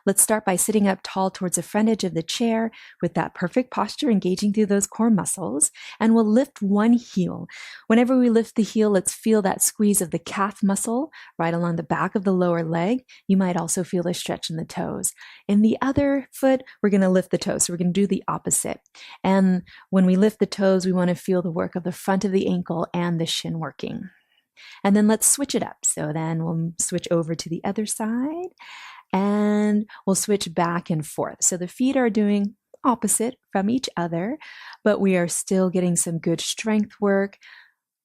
Let's start by sitting up tall towards the front edge of the chair with that perfect posture, engaging through those core muscles. And we'll lift one heel. Whenever we lift the heel, let's feel that squeeze of the calf muscle right along the back of the lower leg. You might also feel a stretch in the toes. In the other foot, we're going to lift the toes. So we're going to do the opposite. And when we lift the toes, we want to feel the work of the front of the ankle and the shin working. And then let's switch it up. So then we'll switch over to the other side and we'll switch back and forth. So the feet are doing opposite from each other, but we are still getting some good strength work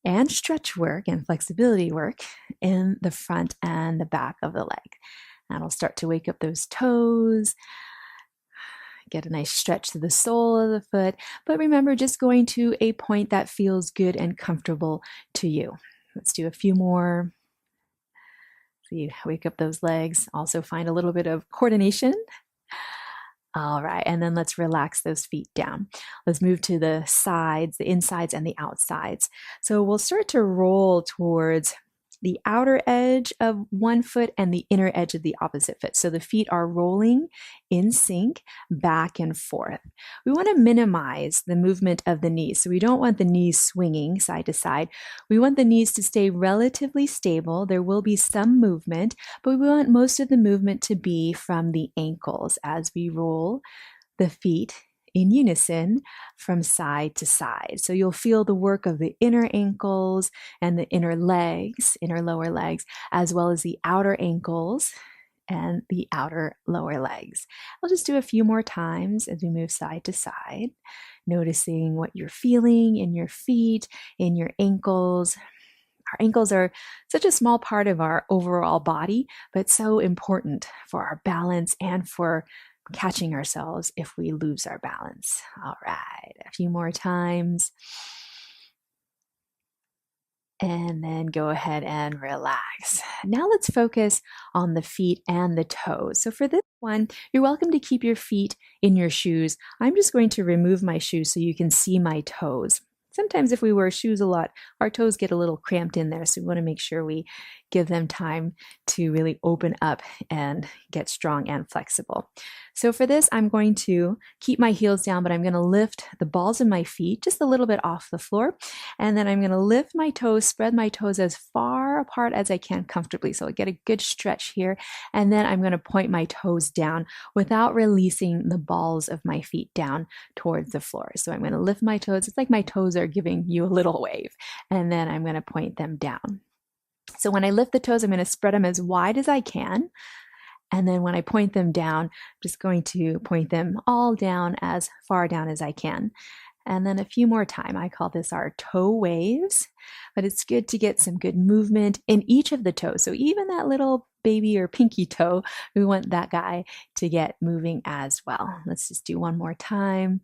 and stretch work and flexibility work in the front and the back of the leg. That'll start to wake up those toes, get a nice stretch to the sole of the foot, but remember, just going to a point that feels good and comfortable to you. Let's do a few more. So you wake up those legs. Also find a little bit of coordination. All right, and then let's relax those feet down. Let's move to the sides, the insides and the outsides. So we'll start to roll towards the outer edge of one foot and the inner edge of the opposite foot. So the feet are rolling in sync back and forth. We want to minimize the movement of the knees. So we don't want the knees swinging side to side. We want the knees to stay relatively stable. There will be some movement, but we want most of the movement to be from the ankles as we roll the feet in unison from side to side. So you'll feel the work of the inner ankles and the inner legs, inner lower legs, as well as the outer ankles and the outer lower legs. I'll just do a few more times as we move side to side, noticing what you're feeling in your feet, in your ankles. Our ankles are such a small part of our overall body, but so important for our balance and for catching ourselves if we lose our balance. All right, a few more times. And then go ahead and relax. Now let's focus on the feet and the toes. So for this one, you're welcome to keep your feet in your shoes. I'm just going to remove my shoes so you can see my toes. Sometimes if we wear shoes a lot, our toes get a little cramped in there. So we want to make sure we give them time to really open up and get strong and flexible. So for this, I'm going to keep my heels down, but I'm going to lift the balls of my feet just a little bit off the floor. And then I'm going to lift my toes, spread my toes as far apart as I can comfortably. So I get a good stretch here. And then I'm going to point my toes down without releasing the balls of my feet down towards the floor. So I'm going to lift my toes. It's like my toes are giving you a little wave. And then I'm going to point them down. So when I lift the toes, I'm going to spread them as wide as I can. And then when I point them down, I'm just going to point them all down as far down as I can. And then a few more time. I call this our toe waves, but it's good to get some good movement in each of the toes. So even that little baby or pinky toe, we want that guy to get moving as well. Let's just do one more time.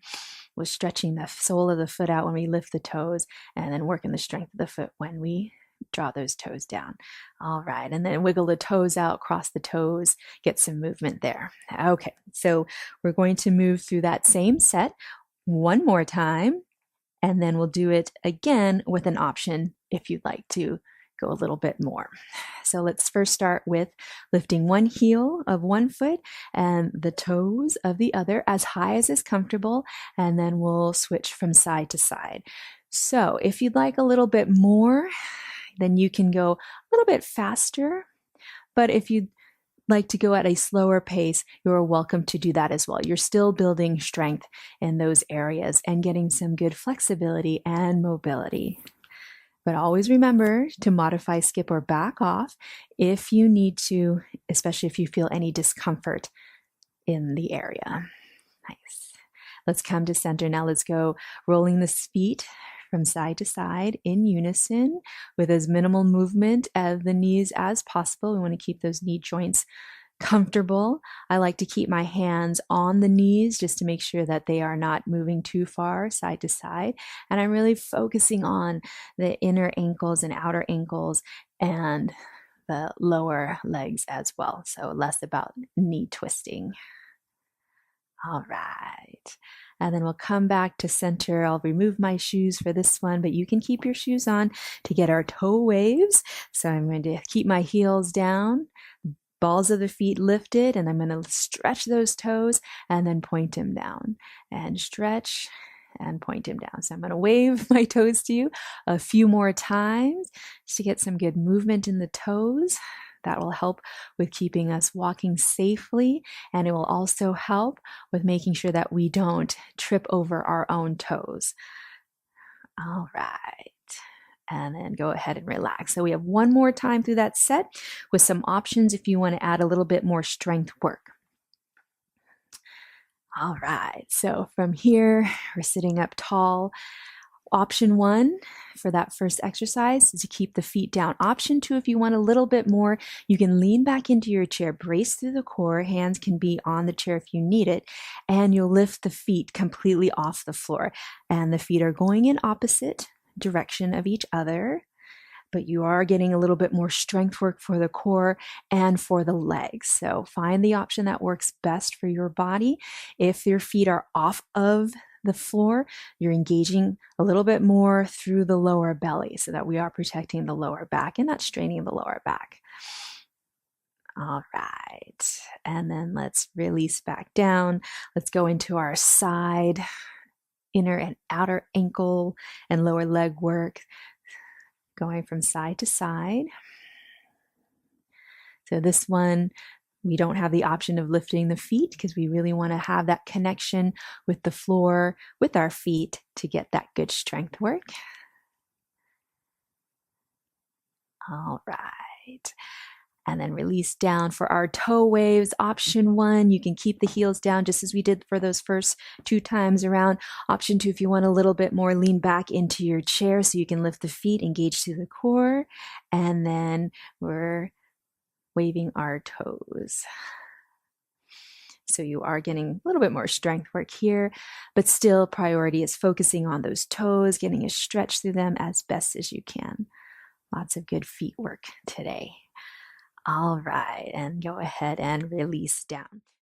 We're stretching the sole of the foot out when we lift the toes and then working the strength of the foot when we draw those toes down. All right. And then wiggle the toes out, cross the toes, get some movement there. Okay. So we're going to move through that same set one more time, and then we'll do it again with an option if you'd like to go a little bit more. So let's first start with lifting one heel of one foot and the toes of the other as high as is comfortable, and then we'll switch from side to side. So if you'd like a little bit more, then you can go a little bit faster. But if you'd like to go at a slower pace, you're welcome to do that as well. You're still building strength in those areas and getting some good flexibility and mobility. But always remember to modify, skip, or back off if you need to, especially if you feel any discomfort in the area. Nice. Let's come to center. Now let's go rolling the feet from side to side in unison with as minimal movement of the knees as possible. We want to keep those knee joints comfortable. I like to keep my hands on the knees just to make sure that they are not moving too far side to side. And I'm really focusing on the inner ankles and outer ankles and the lower legs as well. So less about knee twisting. All right. And then we'll come back to center. I'll remove my shoes for this one, but you can keep your shoes on to get our toe waves. So I'm going to keep my heels down, balls of the feet lifted, and I'm going to stretch those toes and then point them down and stretch and point them down. So I'm going to wave my toes to you a few more times just to get some good movement in the toes. That will help with keeping us walking safely, and it will also help with making sure that we don't trip over our own toes. All right. And then go ahead and relax. So we have one more time through that set with some options if you want to add a little bit more strength work. All right, so from here, we're sitting up tall. Option 1 for that first exercise is to keep the feet down. Option 2, if you want a little bit more, you can lean back into your chair, brace through the core, hands can be on the chair if you need it, and you'll lift the feet completely off the floor. And the feet are going in opposite direction of each other, but you are getting a little bit more strength work for the core and for the legs. So find the option that works best for your body. If your feet are off of the floor, you're engaging a little bit more through the lower belly so that we are protecting the lower back and not straining the lower back. All right, and then let's release back down. Let's go into our side, inner and outer ankle and lower leg work, going from side to side. So this one, we don't have the option of lifting the feet because we really want to have that connection with the floor, with our feet to get that good strength work. All right. And then release down for our toe waves. Option 1, you can keep the heels down just as we did for those first 2 times around. Option 2, if you want a little bit more, lean back into your chair so you can lift the feet, engage through the core, and then we're waving our toes. So you are getting a little bit more strength work here, but still priority is focusing on those toes, getting a stretch through them as best as you can. Lots of good feet work today. All right, and go ahead and release down.